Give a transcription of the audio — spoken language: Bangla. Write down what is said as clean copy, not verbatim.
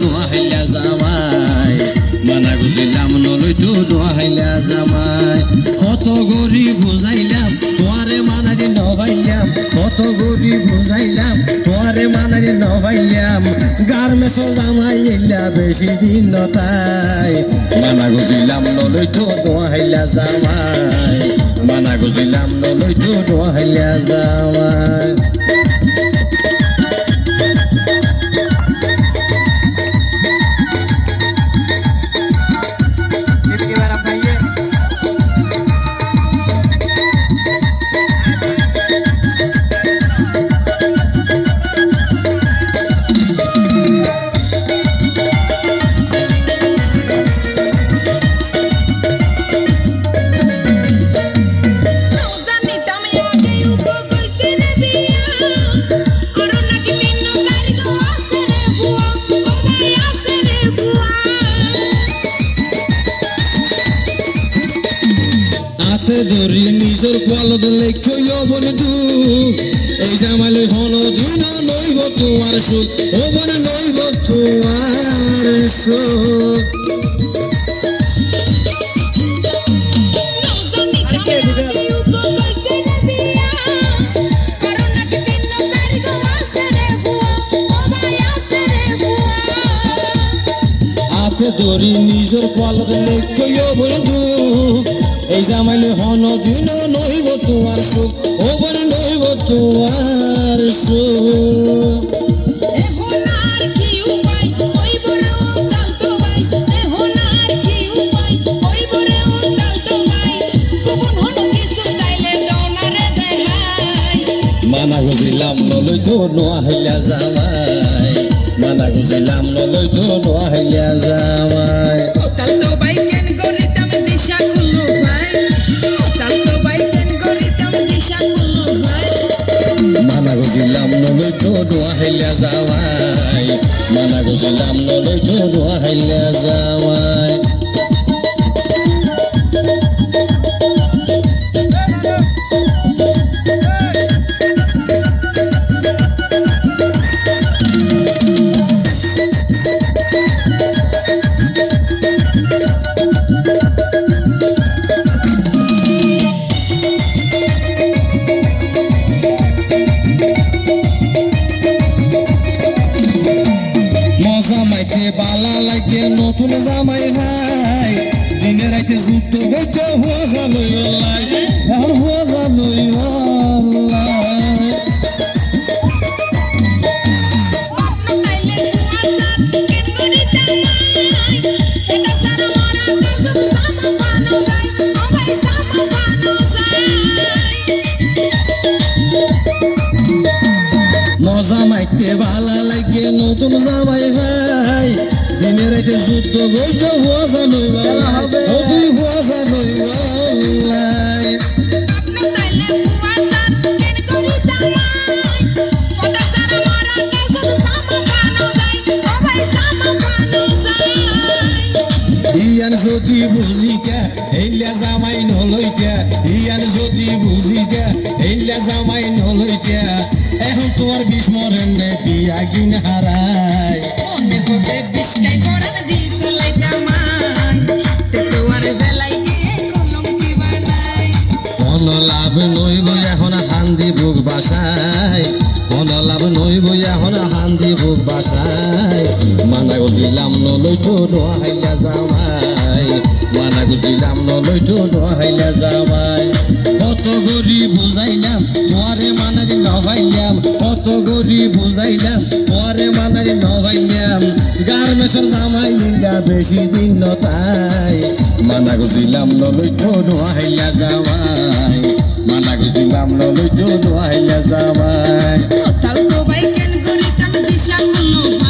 নোহাইলা জামাই মানা বুঝিলাম নলইতো নোহাইলা জামাই কত গরিব বুঝাইলাম তোয়ারে মানাজি নভাইলাম কত গরিব বুঝাইলাম তোয়ারে মানাজি নভাইলাম গার্মেন্টস জামাই এলা বেশি দিন নতাই মানা বুঝিলাম নলইতো নোহাইলা জামাই মানা বুঝিলাম নলইতো নোহাইলা জামাই ধরি নিজের পালত লেখ্য বন্ধু এই জামাইলে হন দিন নইব তোমার সুখ ও বনে নইব তোমার সুখ হাতে ধরি নিজের পালত লেখ্য বন্ধু এই জামাইলে হন দিন নইব তোমার সুখ ও বনে নইব তোমার সুখ মানা গুজিলাম নলইতো নোহাইলা জামাই মানা গুজিলাম নলইতো নোহাইলা জামাই মানা গুজিলাম নলইতো নোহাইলা জামাই মানা গুজিলাম নলইতো নোহাইলা জামাই বালা লাগে নতুন জামাই হাই দিনে রাইতে যুদ্ধ গইতে হুয়া জানই বলাই এখন হুয়া জানই বলাই জামাইতে বালা লাগে নতুন জামাই হাই দিনে রাইতে যুদ্ধ গইতে হুয়া জানই বলাই ও তুই হুয়া জানই বলাই ইয়ান যদি বুঝিতা এইলা জামাই নলইতা ইয়ান যদি বুঝিতা এইলা জামাই নলইতা এখন তোমার বিস্মরণ বিয়া কিন হারাই মনে হবে বিস্কাই পড়ান দিল চলাই দামাই তে তোর বেলাই গিয়ে কলম কি বানাই কোন লাভ নইব এখন হান্দি বুক বাসায় কোন লাভ নইব এখন হান্দি বুক বাসায় মানা গুজিলাম নলইতো নোহাইলা জামাই মানা গুজিলাম নলইতো নোহাইলা জামাই কত গরিব বুঝাইলাম তোয়ারে মানাজি নভাইলাম কত গরিব বুঝাইলাম তোয়ারে মানাজি নভাইলাম গার্মেন্টস জামাই ইন্দা বেশি দিন নতাই মানা গুজিলাম নলইতো নোহাইলা জামাই মানা গুজিলাম নলইতো নোহাইলা জামাই তাও তো ভাই কেন করিতাম দিশা করলো